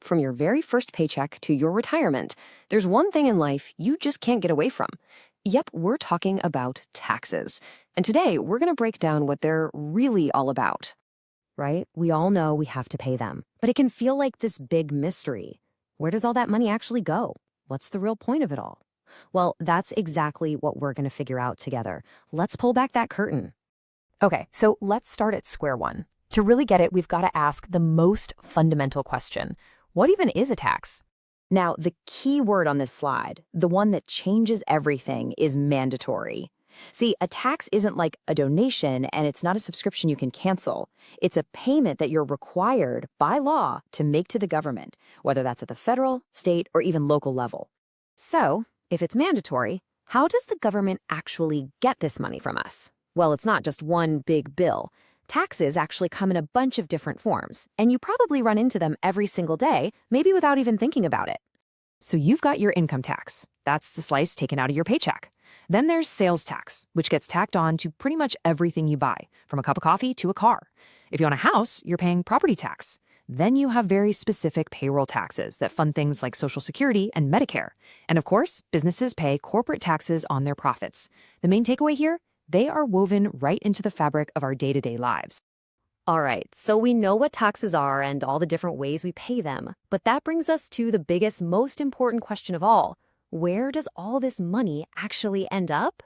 From your very first paycheck to your retirement, there's one thing in life you just can't get away from. Yep, we're talking about taxes. And today, we're going to break down what they're really all about. Right? We all know we have to pay them, but it can feel like this big mystery. Where does all that money actually go? What's the real point of it all? Well, that's exactly what we're going to figure out together. Let's pull back that curtain. Okay, so let's start at square one. To really get it, we've got to ask the most fundamental question. What even is a tax? Now, the key word on this slide, the one that changes everything, is mandatory. See, a tax isn't like a donation, and it's not a subscription you can cancel. It's a payment that you're required by law to make to the government, whether that's at the federal, state, or even local level. So, if it's mandatory, how does the government actually get this money from us? Well, it's not just one big bill. Taxes actually come in a bunch of different forms, and you probably run into them every single day, maybe without even thinking about it. So you've got your income tax. That's the slice taken out of your paycheck. Then there's sales tax, which gets tacked on to pretty much everything you buy, from a cup of coffee to a car. If you own a house, you're paying property tax. Then you have very specific payroll taxes that fund things like Social Security and Medicare. And of course, businesses pay corporate taxes on their profits. The main takeaway here? They are woven right into the fabric of our day-to-day lives. All right, so we know what taxes are and all the different ways we pay them. But that brings us to the biggest, most important question of all. Where does all this money actually end up?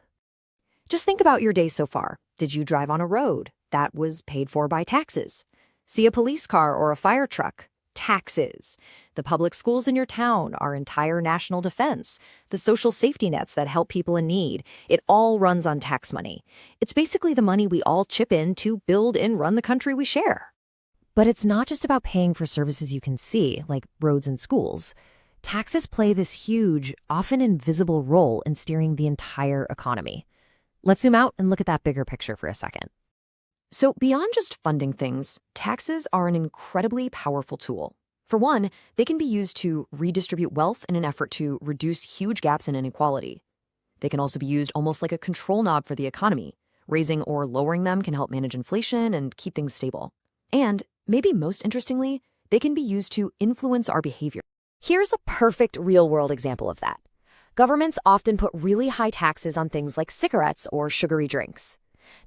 Just think about your day so far. Did you drive on a road? That was paid for by taxes. See a police car or a fire truck? Taxes. The public schools in your town, our entire national defense, the social safety nets that help people in need, it all runs on tax money. It's basically the money we all chip in to build and run the country we share. But it's not just about paying for services you can see, like roads and schools. Taxes play this huge, often invisible role in steering the entire economy. Let's zoom out and look at that bigger picture for a second. So beyond just funding things, taxes are an incredibly powerful tool. For one, they can be used to redistribute wealth in an effort to reduce huge gaps in inequality. They can also be used almost like a control knob for the economy. Raising or lowering them can help manage inflation and keep things stable. And, maybe most interestingly, they can be used to influence our behavior. Here's a perfect real-world example of that. Governments often put really high taxes on things like cigarettes or sugary drinks.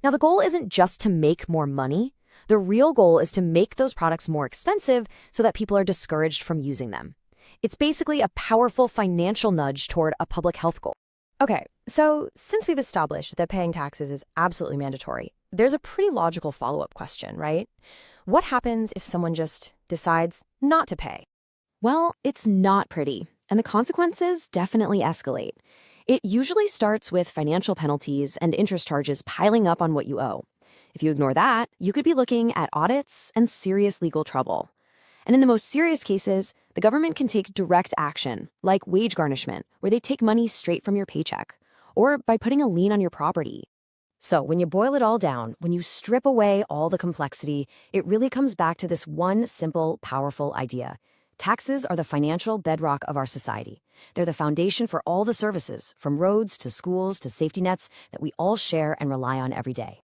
Now, the goal isn't just to make more money. The real goal is to make those products more expensive so that people are discouraged from using them. It's basically a powerful financial nudge toward a public health goal. Okay, so since we've established that paying taxes is absolutely mandatory, there's a pretty logical follow-up question, right? What happens if someone just decides not to pay? Well, it's not pretty, and the consequences definitely escalate. It usually starts with financial penalties and interest charges piling up on what you owe. If you ignore that, you could be looking at audits and serious legal trouble. And in the most serious cases, the government can take direct action, like wage garnishment, where they take money straight from your paycheck, or by putting a lien on your property. So when you boil it all down, when you strip away all the complexity, it really comes back to this one simple, powerful idea. Taxes are the financial bedrock of our society. They're the foundation for all the services, from roads to schools to safety nets, that we all share and rely on every day.